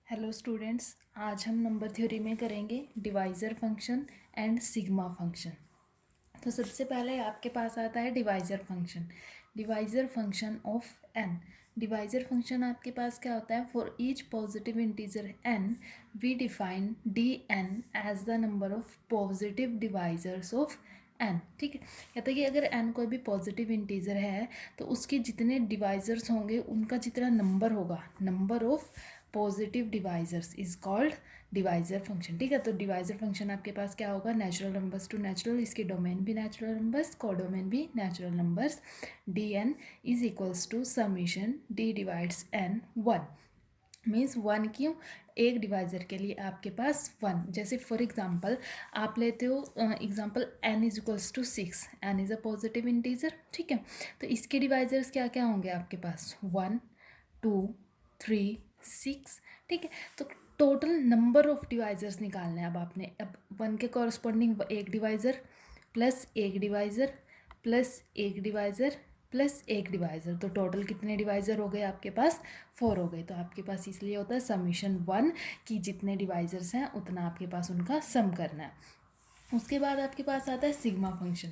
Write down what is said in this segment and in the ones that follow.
Hello students, आज हम number theory में करेंगे divisor function and sigma function. तो सबसे पहले आपके पास आता है divisor function of N. Divisor function आपके पास क्या होता है? For each positive integer N we define D N as the number of positive divisors of N. ठीक है, कहते हैं कि अगर एन कोई भी पॉजिटिव इंटीजर है तो उसके जितने डिवाइजर्स होंगे उनका जितना नंबर होगा, number of positive divisors is called divisor function. ठीक है, तो डिवाइजर फंक्शन आपके पास क्या होगा? नेचुरल नंबर्स टू नेचुरल, इसके डोमेन भी नेचुरल नंबर्स, कोडोमेन भी natural numbers. D N is equals to summation D divides N one. Means one क्यों? एक डिवाइज़र के लिए आपके पास वन। जैसे फॉर एग्जांपल आप लेते हो example N is equals to 6, N is a positive integer. ठीक है, तो इसके डिवाइजर्स क्या क्या होंगे आपके पास? 1 2 3 6। ठीक है, तो टोटल नंबर ऑफ डिवाइजर्स निकालने हैं अब आपने। अब वन के कॉरस्पॉन्डिंग एक डिवाइज़र प्लस एक डिवाइज़र प्लस एक डिवाइज़र प्लस एक डिवाइज़र, तो टोटल कितने डिवाइज़र हो गए आपके पास? 4 हो गए। तो आपके पास इसलिए होता है समीशन वन, कि जितने डिवाइज़र्स हैं उतना आपके पास उनका सम करना है। उसके बाद आपके पास आता है सिग्मा फंक्शन।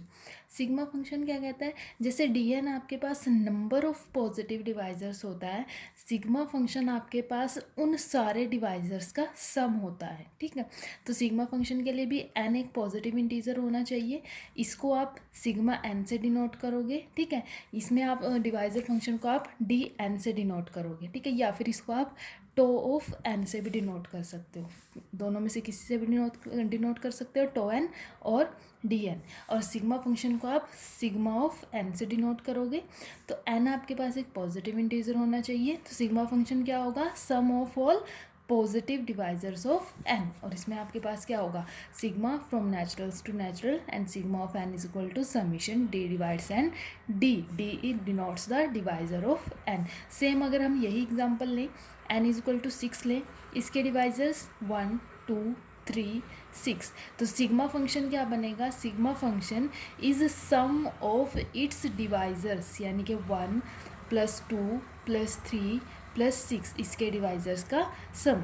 सिग्मा फंक्शन क्या कहता है? जैसे डी एन आपके पास नंबर ऑफ पॉजिटिव डिवाइजर्स होता है, सिग्मा फंक्शन आपके पास उन सारे डिवाइजर्स का सम होता है। ठीक है, तो सिग्मा फंक्शन के लिए भी एन एक पॉजिटिव इंटीजर होना चाहिए, इसको आप सिग्मा एन से डिनोट करोगे। ठीक है, इसमें आप डिवाइजर फंक्शन को आप डी एन से डिनोट करोगे। ठीक है, या फिर इसको आप टो ऑफ एन से भी डिनोट कर सकते हो, दोनों में से किसी से भी डिनोट कर सकते हो, टो एन और डी एन। और सिग्मा फंक्शन को आप सिग्मा ऑफ एन से डिनोट करोगे। तो एन आपके पास एक पॉजिटिव इंटीजर होना चाहिए, तो सिग्मा फंक्शन क्या होगा? Sum of all positive divisors of n. और इसमें आपके पास क्या होगा? Sigma from naturals to natural and sigma of n is equal to summation D divides n d. D it denotes the divisor of n. Same अगर हम यही example लें, एन इज इक्वल टू 6 लें, इसके डिवाइजर्स 1 2 3 6, तो sigma function क्या बनेगा? Sigma function is sum of its divisors, यानी कि 1 प्लस 2 प्लस 3 प्लस 6, इसके डिवाइजर्स का सम।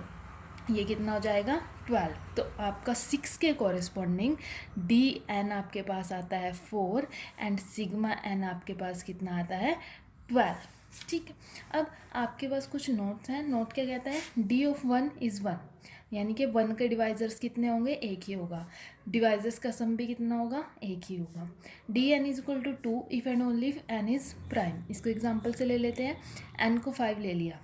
ये कितना हो जाएगा? 12। तो आपका 6 के कॉरेस्पॉन्डिंग डी एन आपके पास आता है 4 एंड सिग्मा एन आपके पास कितना आता है? 12। ठीक है, अब आपके पास कुछ नोट्स हैं। नोट क्या कहता है? D of one is one, यानी कि वन के डिवाइजर्स कितने होंगे? एक ही होगा। डिवाइजर्स का सम भी कितना होगा? एक ही होगा। D N is equal to 2 if and only if N is prime. इसको एग्जाम्पल से ले लेते हैं। एन को 5 ले लिया,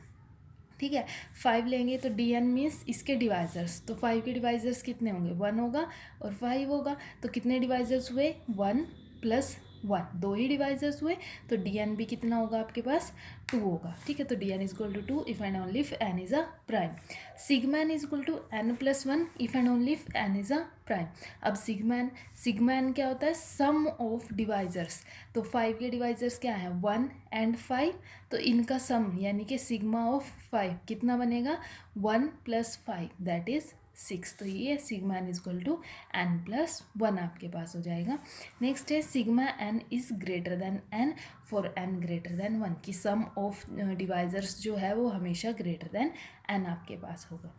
ठीक है, 5 लेंगे तो डी एन मीन्स इसके डिवाइजर्स, तो 5 के डिवाइजर्स कितने होंगे? 1 होगा और 5 होगा, तो कितने डिवाइजर्स हुए? 1 प्लस 1, दो ही डिवाइजर्स हुए, तो डी एन भी कितना होगा आपके पास? 2 होगा। ठीक है, तो D N is equal to 2 if and only if N is a prime. Sigma N is equal to N plus 1 if and only if N is a prime. अब सिग्मा एन क्या होता है? Sum of divisors. तो 5 के divisors क्या है? 1 and 5, तो इनका सम यानी कि सिग्मा ऑफ 5 कितना बनेगा? 1 प्लस 5 दैट इज 6। तो ये sigma N is equal to N plus 1 आपके पास हो जाएगा। नेक्स्ट है sigma N is greater than N for N greater than 1, की सम ऑफ डिवाइजर्स जो है वो हमेशा ग्रेटर देन एन आपके पास होगा।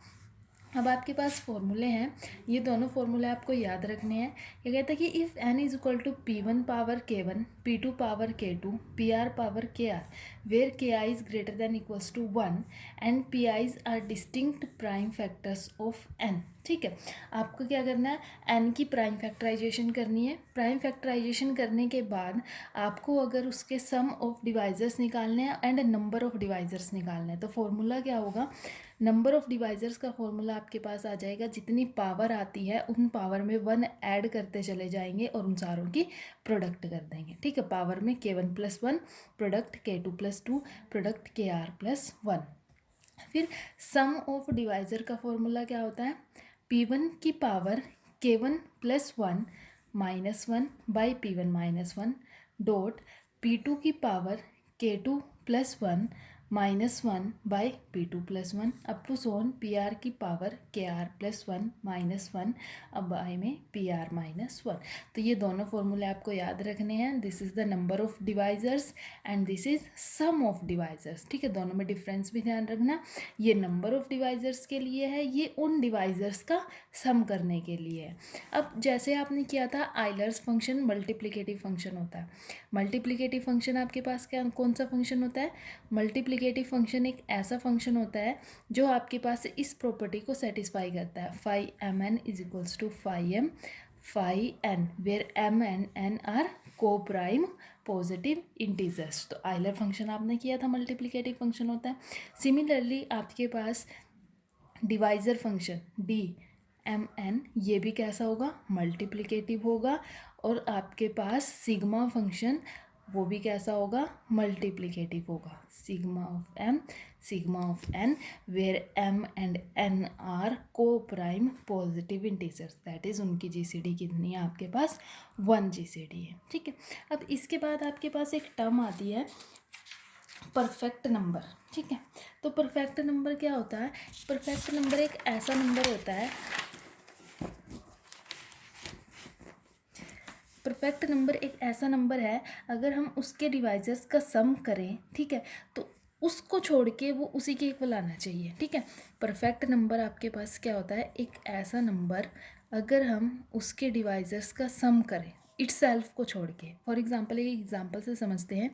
अब आपके पास फॉर्मूले हैं, ये दोनों फॉर्मूले आपको याद रखने हैं। क्या कहता है कि if N is equal to P1 power K1, P2 power K2, PR power KR, वेयर KI is greater than equals to 1 and PIs are distinct prime factors of n। ठीक है, आपको क्या करना है? n की प्राइम फैक्टराइजेशन करनी है। प्राइम फैक्टराइजेशन करने के बाद आपको अगर उसके सम ऑफ डिवाइजर्स निकालने हैं एंड नंबर ऑफ डिवाइजर्स निकालने हैं, तो फॉर्मूला क्या होगा? नंबर ऑफ डिवाइजर्स का फॉर्मूला आपके पास आ जाएगा, जितनी पावर आती है उन पावर में 1 ऐड करते चले जाएंगे और उन सारों की प्रोडक्ट कर देंगे। ठीक है, पावर में K1 plus 1 product K2 plus 2 product KR plus 1। फिर सम ऑफ डिवाइजर का फॉर्मूला क्या होता है? P1 की power K1 plus 1 minus 1 by P1 minus 1 dot P2 की power K2 plus 1 -1 by P2+1 up to so on PR की power KR+1 -1 अब by में PR -1। तो ये दोनों फॉर्मूले आपको याद रखने हैं। This is the number of divisors and this is sum of divisors. ठीक है, दोनों में डिफरेंस भी ध्यान रखना। ये नंबर ऑफ डिवाइजर्स के लिए है, ये उन डिवाइजर्स का सम करने के लिए है। अब जैसे आपने किया था आइलर्स फंक्शन मल्टीप्लिकेटिव फंक्शन होता है। मल्टीप्लिकेटिव फंक्शन आपके पास क्या कौन सा फंक्शन होता है? मल्टीप्लिकेटिव फंक्शन एक ऐसा फंक्शन होता है जो आपके पास इस प्रॉपर्टी को सेटिस्फाई करता है, phi m n is equals to phi m phi n, where m and n are coprime positive integers. तो आइलर फंक्शन आपने किया था मल्टीप्लिकेटिव फंक्शन होता है। सिमिलरली आपके पास divisor function d m n, ये भी कैसा होगा? मल्टीप्लिकेटिव होगा। और आपके पास सिग्मा फंक्शन वो भी कैसा होगा? मल्टीप्लिकेटिव होगा। Sigma of n where m and n are coprime positive integers, that is उनकी जीसीडी कितनी है आपके पास? 1 जीसीडी है। ठीक है, अब इसके बाद आपके पास एक टर्म आती है परफेक्ट नंबर। ठीक है, तो परफेक्ट नंबर क्या होता है? परफेक्ट नंबर एक ऐसा नंबर होता है, परफेक्ट नंबर एक ऐसा नंबर है अगर हम उसके डिवाइजर्स का सम करें, ठीक है, तो उसको छोड़ के वो उसी के इक्वल आना चाहिए। ठीक है, परफेक्ट नंबर आपके पास क्या होता है? एक ऐसा नंबर अगर हम उसके डिवाइजर्स का सम करें इटसेल्फ को छोड़ के। फॉर एग्जांपल एक एग्जांपल से समझते हैं।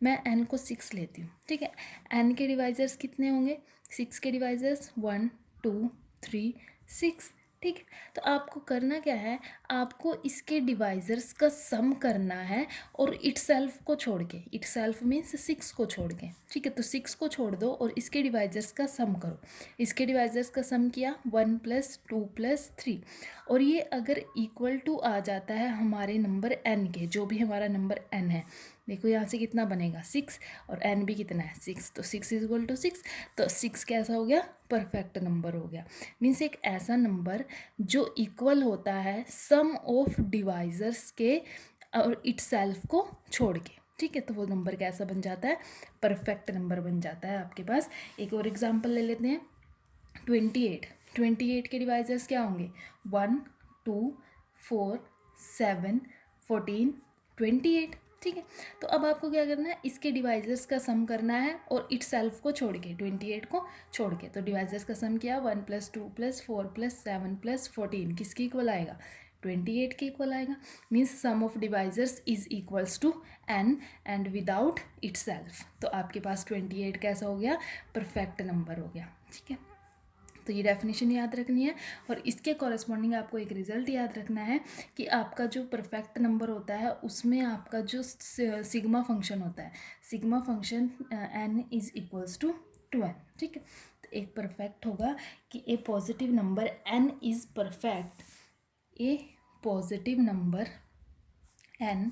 मैं n को 6 लेती हूँ। ठीक है, n के डिवाइजर्स कितने होंगे? 6 के डिवाइजर्स 1 2 3 6। ठीक है, तो आपको करना क्या है? आपको इसके डिवाइजर्स का सम करना है और इटसेल्फ को छोड़ के, इटसेल्फ मीन्स 6 को छोड़ के। ठीक है, तो 6 को छोड़ दो और इसके डिवाइजर्स का सम करो। इसके डिवाइजर्स का सम किया 1 + 2 + 3, और ये अगर इक्वल टू आ जाता है हमारे नंबर n के, जो भी हमारा नंबर n है, देखो यहाँ से कितना बनेगा 6 और n भी कितना है 6, तो 6 = 6, तो 6 कैसा हो गया? परफेक्ट नंबर हो गया। मीन्स एक ऐसा नंबर जो इक्वल होता है सम ऑफ डिवाइजर्स के और इटसेल्फ को छोड़ के। ठीक है, तो वो नंबर कैसा बन जाता है? परफेक्ट नंबर बन जाता है आपके पास। एक और एग्जांपल ले लेते हैं। 28 के डिवाइजर्स क्या होंगे? 1 2 4 7 14 28। ठीक है, तो अब आपको क्या करना है? इसके डिवाइजर्स का सम करना है और इटसेल्फ को छोड़ के, 28 को छोड़ के। तो डिवाइजर्स का सम किया 1 + 2 + 4 + 7 + 14, किसके इक्वल आएगा? 28 के इक्वल आएगा। Means sum of divisors is equals to n and without itself. तो आपके पास 28 कैसा हो गया? परफेक्ट नंबर हो गया। ठीक है, तो ये डेफिनेशन याद रखनी है और इसके कॉरेस्पॉन्डिंग आपको एक रिजल्ट याद रखना है कि आपका जो परफेक्ट नंबर होता है उसमें आपका जो सिग्मा फंक्शन होता है, sigma function n is equals to 2n। ठीक है, तो एक परफेक्ट होगा कि a positive number n is perfect, a positive number n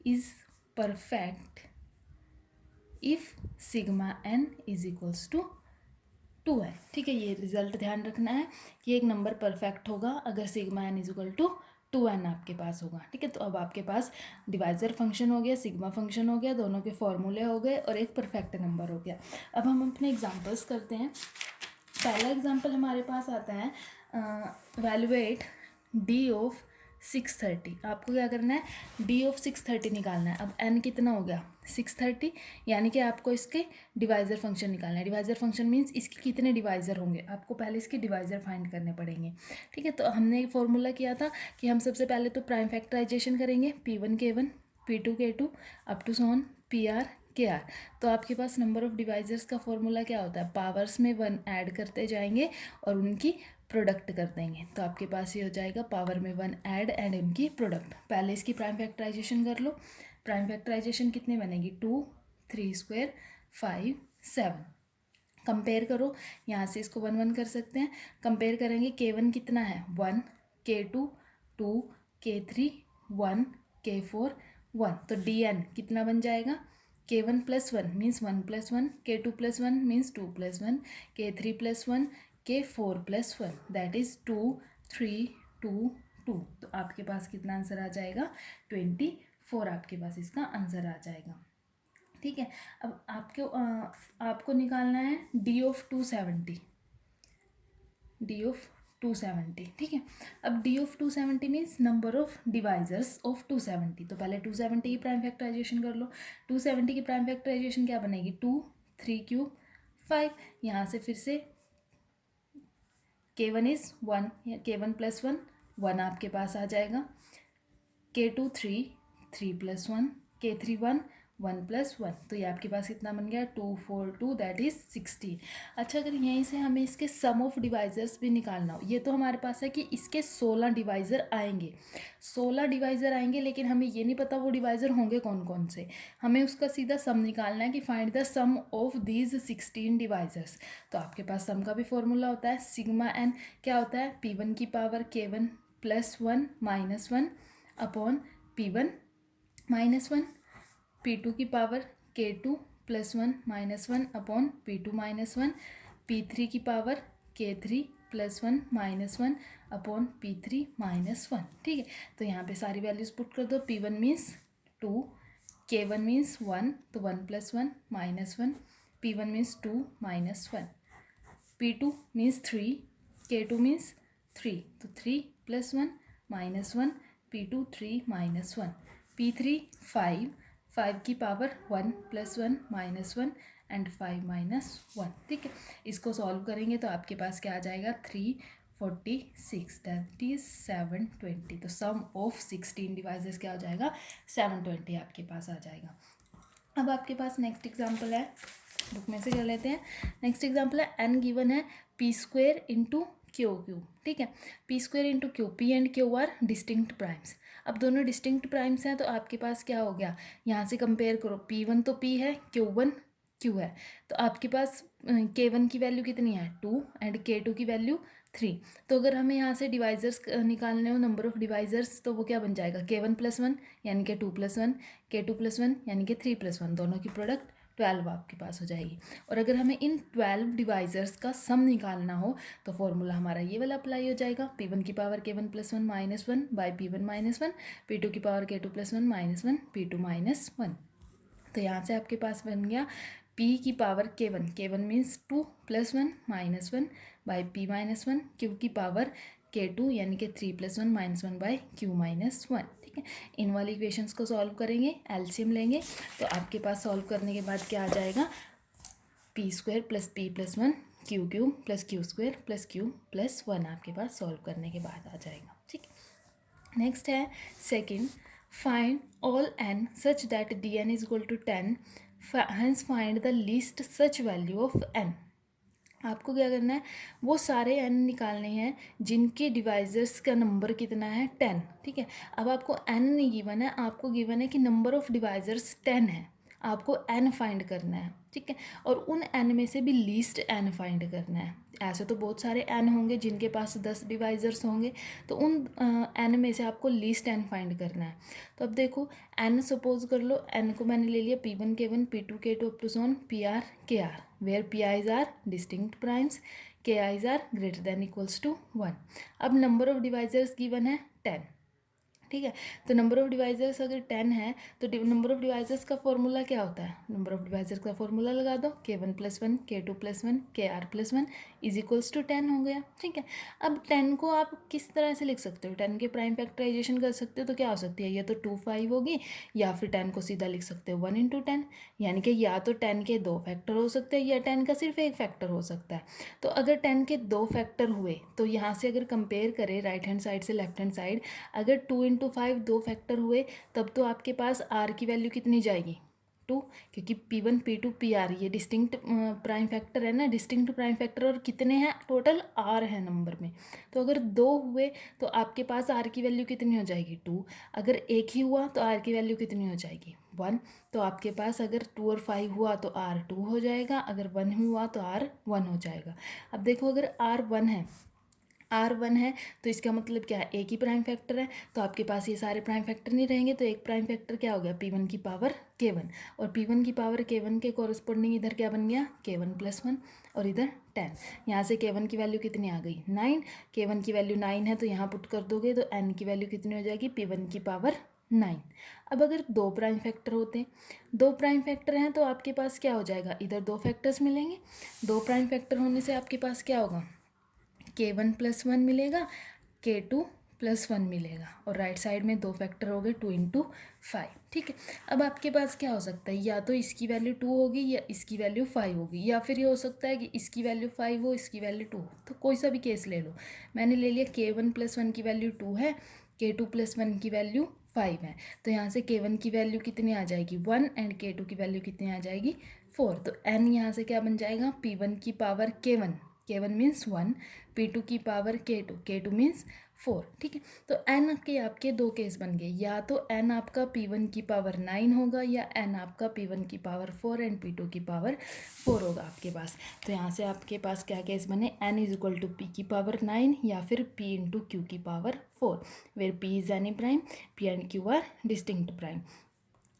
is perfect if sigma n is equals to 2 है। ठीक है, ये रिजल्ट ध्यान रखना है कि एक नंबर परफेक्ट होगा अगर sigma n is equal to 2n आपके पास होगा। ठीक है, तो अब आपके पास डिवाइजर फंक्शन हो गया, सिग्मा फंक्शन हो गया, दोनों के फॉर्मूले हो गए और एक परफेक्ट नंबर हो गया। अब हम अपने एग्जांपल्स करते हैं। पहला एग्जांपल हमारे पास आता है वैल्यूएट d ऑफ 630। आपको क्या करना है? d ऑफ 630 निकालना है। अब n कितना हो गया? 630, यानी कि आपको इसके डिवाइजर फंक्शन निकालना है। डिवाइजर फंक्शन मीन्स इसके कितने डिवाइजर होंगे, आपको पहले इसके डिवाइजर फाइंड करने पड़ेंगे। ठीक है, तो हमने एक फॉर्मूला किया था कि हम सबसे पहले तो प्राइम फैक्टराइजेशन करेंगे, P1 K1 P2 K2 up to so on PR KR। तो आपके पास नंबर ऑफ डिवाइजर्स का फॉर्मूला क्या होता है? पावर्स में 1 ऐड करते जाएंगे और उनकी प्रोडक्ट कर देंगे। तो आपके पास ये हो जाएगा पावर में 1 ऐड एंड उनकी प्रोडक्ट। पहले इसकी प्राइम फैक्टराइजेशन कर लो। प्राइम फैक्टराइजेशन कितने बनेगी? 2 3² 5 7। कंपेयर करो, यहाँ से इसको 1 1 कर सकते हैं। कंपेयर करेंगे, K1 कितना है? 1, K2 2, K3 1, K4 1। तो DN कितना बन जाएगा? K1 + 1 means 1 + 1, K2 + 1 means 2 + 1, K3 + 1, K4 + 1, that is 2 3 2 2। तो आपके पास कितना आंसर आ जाएगा? 24 आपके पास इसका आंसर आ जाएगा। ठीक है। अब आपको निकालना है डी ऑफ 270, डी ऑफ 270, ठीक है। अब D of 270 means number of divisors of 270। तो पहले 270 की प्राइम फैक्टराइजेशन कर लो। 270 की प्राइम फैक्टराइजेशन क्या बनेगी, 2 3 क्यूब 5। यहाँ से फिर से K1 इज़ 1, K1 + 1 1 आपके पास आ जाएगा। K2 3 3 + 1, K3 1 1 + 1। तो ये आपके पास कितना बन गया, 2 4 2 दैट इज़ 16। अच्छा, अगर यहीं से हमें इसके सम ऑफ डिवाइजर्स भी निकालना हो, ये तो हमारे पास है कि इसके 16 डिवाइज़र आएंगे, 16 डिवाइज़र आएंगे, लेकिन हमें ये नहीं पता वो डिवाइज़र होंगे कौन कौन से। हमें उसका सीधा सम निकालना है कि find the sum of these 16 divisors. तो आपके पास सम का भी फॉर्मूला होता है, सिग्मा एन क्या होता है, P1 की power K1 + 1 - 1 upon P1 - 1, P2 की power K2 + 1 - 1 upon P2 - 1, P3 की पावर K3 + 1 - 1 अपॉन P3 - 1, ठीक है। तो यहाँ पे सारी वैल्यूज़ पुट कर दो। P1 मीन्स 2, K1 मीन्स 1, तो 1 + 1 - 1, P1 means 2 - 1, P2 means 3, K2 means 3, तो 3 + 1 - 1, P2 3 - 1, P3 5, 5 की पावर 1 + 1 - 1 एंड 5 - 1, ठीक है। इसको सॉल्व करेंगे तो आपके पास क्या आ जाएगा, 346 दैट इज 720। तो सम ऑफ 16 डिवाइसेस क्या हो जाएगा, 720 आपके पास आ जाएगा। अब आपके पास नेक्स्ट एग्जाम्पल है, बुक में से कर लेते हैं। नेक्स्ट एग्जाम्पल है, n गिवन है P² × Q, ठीक है। P² × Q, P and Q are distinct primes. अब दोनों डिस्टिंक्ट प्राइम्स हैं तो आपके पास क्या हो गया, यहाँ से कंपेयर करो, P1 तो P है, Q1 Q है, तो आपके पास K1 की वैल्यू कितनी है 2 एंड K2 की वैल्यू 3। तो अगर हमें यहाँ से डिवाइजर्स निकालने हो, नंबर ऑफ डिवाइजर्स, तो वो क्या बन जाएगा, K1 + 1 यानी कि 2 + 1, K2 + 1 यानी कि 3 + 1, दोनों की प्रोडक्ट 12 आपके पास हो जाएगी। और अगर हमें इन 12 डिवाइजर्स का सम निकालना हो तो फॉर्मूला हमारा ये वाला अप्लाई हो जाएगा, P1 की power K1 + 1 - 1 by P1 - 1, P2 की पावर K2 + 1 - 1 P2 - 1। तो यहाँ से आपके पास बन गया P की power K1 means 2 + 1 - 1 by P - 1, Q की पावर K2 यानी कि 3 + 1 - 1 बाई Q - 1, ठीक है। इन वाली इक्वेशंस को सॉल्व करेंगे, एलसीएम लेंगे, तो आपके पास सॉल्व करने के बाद क्या आ जाएगा, P² + P + 1 Q³ + Q² + Q + 1 आपके पास सॉल्व करने के बाद आ जाएगा, ठीक है। नेक्स्ट है second, find all n such that Dn = 10, hence find the least such value of n। आपको क्या करना है, वो सारे n निकालने हैं जिनके डिवाइजर्स का नंबर कितना है 10, ठीक है। अब आपको n नहीं गिवन है, आपको गिवन है कि नंबर ऑफ डिवाइजर्स 10 है, आपको n फाइंड करना है, ठीक है। और उन n में से भी लीस्ट n फाइंड करना है। ऐसे तो बहुत सारे n होंगे जिनके पास 10 डिवाइजर्स होंगे, तो उन n में से आपको लीस्ट n फाइंड करना है। तो अब देखो, n सपोज कर लो, n को मैंने ले लिया P1 K1 P2 K2 up to so on PR KR, where PI's are distinct primes, KI's are greater than equals to 1। अब नंबर ऑफ डिवाइजर्स गिवन है 10, ठीक है। तो नंबर ऑफ डिवाइजर्स अगर 10 है तो नंबर ऑफ डिवाइजर्स का formula क्या होता है, नंबर ऑफ डिवाइजर्स का फॉर्मूला लगा दो, K1 + 1 K2 + 1 KR + 1 = 10 हो गया, ठीक है। अब 10 को आप किस तरह से लिख सकते हो, 10 के प्राइम फैक्टराइजेशन कर सकते हो, तो क्या हो सकती है, ये तो 2 5 होगी, या फिर 10 को सीधा लिख सकते हो 1 × 10, यानी कि या तो 10 के 2 फैक्टर हो सकते हैं या 10 का सिर्फ एक फैक्टर हो सकता है। तो अगर 10 के 2 फैक्टर हुए तो यहाँ से अगर कंपेयर करें राइट हैंड साइड से लेफ्ट हैंड साइड, अगर 2 × 5 2 फैक्टर हुए तब तो आपके पास R की वैल्यू कितनी जाएगी 2, क्योंकि P1 P2 PR ये डिस्टिंक्ट प्राइम फैक्टर है ना, डिस्टिंक्ट प्राइम फैक्टर, और कितने हैं टोटल R है नंबर में। तो अगर 2 हुए तो आपके पास R की वैल्यू कितनी हो जाएगी 2, अगर एक ही हुआ तो R की वैल्यू कितनी हो जाएगी 1। तो आपके पास अगर 2 और 5 हुआ तो R 2 हो जाएगा, अगर 1 हुआ तो R 1 हो जाएगा। अब देखो, अगर R 1 है, R 1 है तो इसका मतलब क्या है, एक ही प्राइम फैक्टर है, तो आपके पास ये सारे प्राइम फैक्टर नहीं रहेंगे, तो एक प्राइम फैक्टर क्या हो गया, P1 की पावर K1, और P1 की पावर K1 के कॉरस्पॉन्डिंग इधर क्या बन गया, K1 + 1 और इधर 10। यहाँ से K1 की वैल्यू कितनी आ गई 9, K1 की वैल्यू 9 है तो यहाँ पुट कर दोगे तो n की वैल्यू कितनी हो जाएगी, P1 की पावर 9। अब अगर 2 प्राइम फैक्टर होते हैं, 2 प्राइम फैक्टर हैं तो आपके पास क्या हो जाएगा, इधर 2 फैक्टर्स मिलेंगे। 2 प्राइम फैक्टर होने से आपके पास क्या होगा, K1 + 1 मिलेगा, K2 + 1 मिलेगा, और राइट साइड में 2 फैक्टर हो गए 2 × 5। ठीक है, अब आपके पास क्या हो सकता है, या तो इसकी वैल्यू 2 होगी या इसकी वैल्यू 5 होगी, या फिर ये हो सकता है कि इसकी वैल्यू 5 हो, इसकी वैल्यू 2 हो। तो कोई सा भी केस ले लो। मैंने ले लिया K1 + 1 की वैल्यू 2 है, K2 + 1 की वैल्यू 5 है, तो यहाँ से K1 की वैल्यू कितनी आ जाएगी 1 एंड K2 की वैल्यू कितनी आ जाएगी 4। तो n यहाँ से क्या बन जाएगा, P1 की power K1, K1 means 1, P2 की पावर K2, K2 मीन्स 4। ठीक है, तो n के आपके 2 केस बन गए, या तो n आपका P1 की पावर 9 होगा, या n आपका P1 की पावर 4 एंड P2 की पावर 4 होगा आपके पास। तो यहाँ से आपके पास क्या केस बने, n = P की पावर 9 या फिर P × Q की power 4, where P is any prime, P and Q are distinct prime.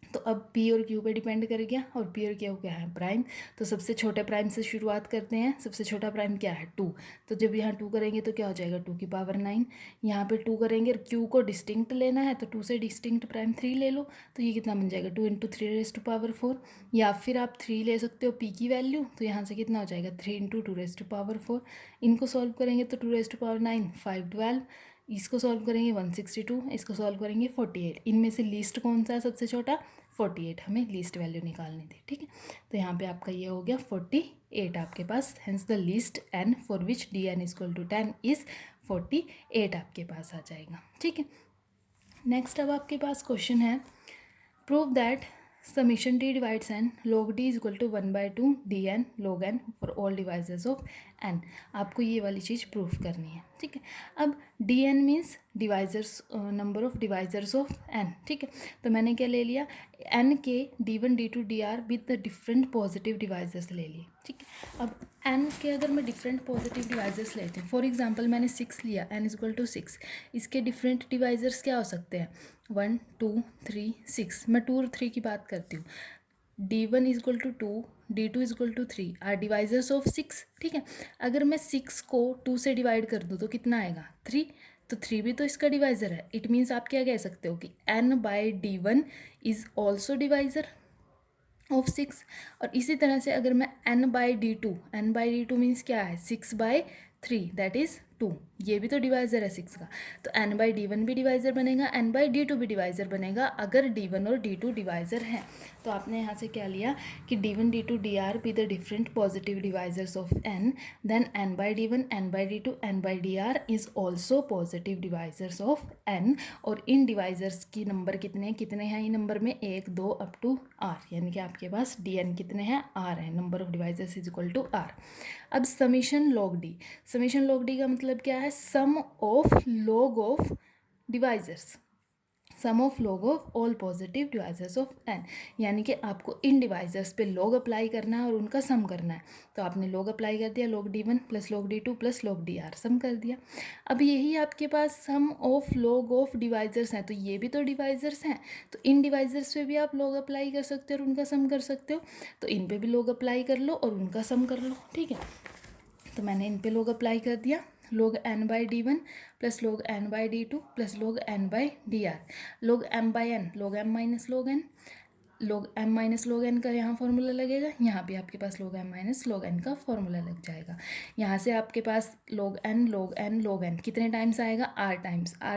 तो अब P और Q पे डिपेंड कर गया, और P और Q क्या है, प्राइम। तो सबसे छोटे प्राइम से शुरुआत करते हैं। सबसे छोटा प्राइम क्या है, 2। तो जब यहाँ 2 करेंगे तो क्या हो जाएगा, 2 की पावर 9। यहाँ पे 2 करेंगे और Q को डिस्टिंक्ट लेना है, तो 2 से डिस्टिंक्ट प्राइम 3 ले लो, तो ये कितना बन जाएगा, 2 × 3⁴। या फिर आप 3 ले सकते हो P की वैल्यू, तो यहाँ से कितना हो जाएगा 3 × 2⁴। इनको सॉल्व करेंगे तो 2⁴9 5 12, इसको सॉल्व करेंगे 162, इसको सॉल्व करेंगे 48। इनमें से लीस्ट कौन सा है, सबसे छोटा 48, हमें लीस्ट वैल्यू निकालनी थी। ठीक है, तो यहाँ पे आपका ये हो गया 48 आपके पास, hence the least n for which dn = 10 is 48 आपके पास आ जाएगा। ठीक है, नेक्स्ट अब आपके पास क्वेश्चन है, prove that summation d divides n log d = 1/2 dn log n for all devices of n। आपको ये वाली चीज़ प्रूफ करनी है। ठीक है, अब dn means divisors, number of divisors of n। ठीक है, तो मैंने क्या ले लिया, n के d1 d2 dr with the different positive divisors ले लिए। ठीक है, अब n के अगर मैं डिफरेंट पॉजिटिव डिवाइजर्स लेती हूँ, फॉर एग्जांपल मैंने 6 लिया, n = 6, इसके डिफरेंट डिवाइजर्स क्या हो सकते हैं, 1 2 3 6। मैं 2 और 3 की बात करती हूँ। d1 = 2, d2 = 3 are divisors of 6। ठीक है, अगर मैं 6 को 2 से डिवाइड कर दूँ तो कितना आएगा 3, तो 3 भी तो इसका डिवाइज़र है। इट मीन्स आप क्या कह सकते हो कि n/d1 is also divisor of 6। और इसी तरह से अगर मैं n/d2 मीन्स क्या है 6/3 दैट इज़ 2, ये भी तो डिवाइज़र है 6 का, तो n/d1 भी डिवाइज़र बनेगा, n/d2 भी डिवाइज़र बनेगा अगर d1 और d2 डिवाइज़र हैं। तो आपने यहाँ से क्या लिया कि d1 d2 dr be the different positive divisors of n, then n/d1 n/d2 n/dr is also positive divisors of n। और इन डिवाइजर्स की नंबर कितने हैं ये नंबर में, 1 2 अप टू r, यानी कि आपके पास dn कितने हैं, r है, नंबर ऑफ डिवाइजर्स = r। अब summation log d, summation log d का मतलब क्या है, sum of log of divisors, sum of log of all positive divisors of n, यानी कि आपको इन डिवाइजर्स पे लॉग अप्लाई करना है और उनका सम करना है। तो आपने लॉग अप्लाई कर दिया, log d1 + log d2 + log dr, सम कर दिया। अब यही आपके पास सम ऑफ लॉग ऑफ डिवाइजर्स हैं, तो ये भी तो डिवाइजर्स हैं, तो इन डिवाइजर्स पे भी आप लॉग अप्लाई कर सकते हो और उनका सम कर सकते हो। तो इन पे भी लॉग अप्लाई कर लो और उनका सम कर लो। ठीक है, तो मैंने इन पे लॉग अप्लाई कर दिया, log n/d1 + log n/d2 + log n/dr, log m/n log m - log n, log m - log n का यहाँ फॉर्मूला लगेगा, यहाँ पे आपके पास log m - log n का फॉर्मूला लग जाएगा। यहाँ से आपके पास log n log n log n कितने टाइम्स आएगा, r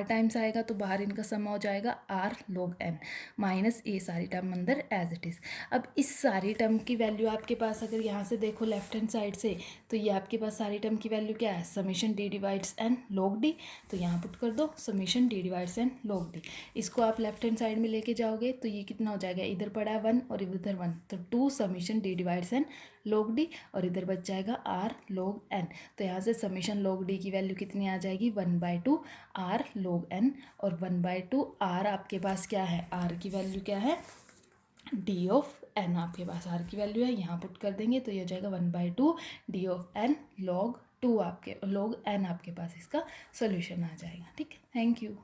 टाइम्स आएगा, तो बाहर इनका सम हो जाएगा r log n माइनस ये सारी टर्म अंदर एज इट इज़। अब इस सारी टर्म की वैल्यू आपके पास अगर यहाँ से देखो लेफ्ट हैंड साइड से, तो ये आपके पास सारी टर्म की वैल्यू क्या है, summation d divides n log d, तो यहाँ पुट कर दो summation d divides n log d। इसको आप लेफ्ट हैंड साइड में लेके जाओगे तो ये कितना हो जाएगा, इधर पड़ा है 1 और इधर 1, तो 2 summation d divides n log d, और इधर बच जाएगा r log n। तो यहाँ से समीशन log d की वैल्यू कितनी आ जाएगी, 1/2 r log n, और 1/2 r आपके पास क्या है, r की वैल्यू क्या है, d ऑफ n आपके पास r की वैल्यू है, यहाँ पुट कर देंगे तो ये हो जाएगा 1/2 d ऑफ n log 2 आपके log n आपके पास इसका सोल्यूशन आ जाएगा। ठीक है, थैंक यू।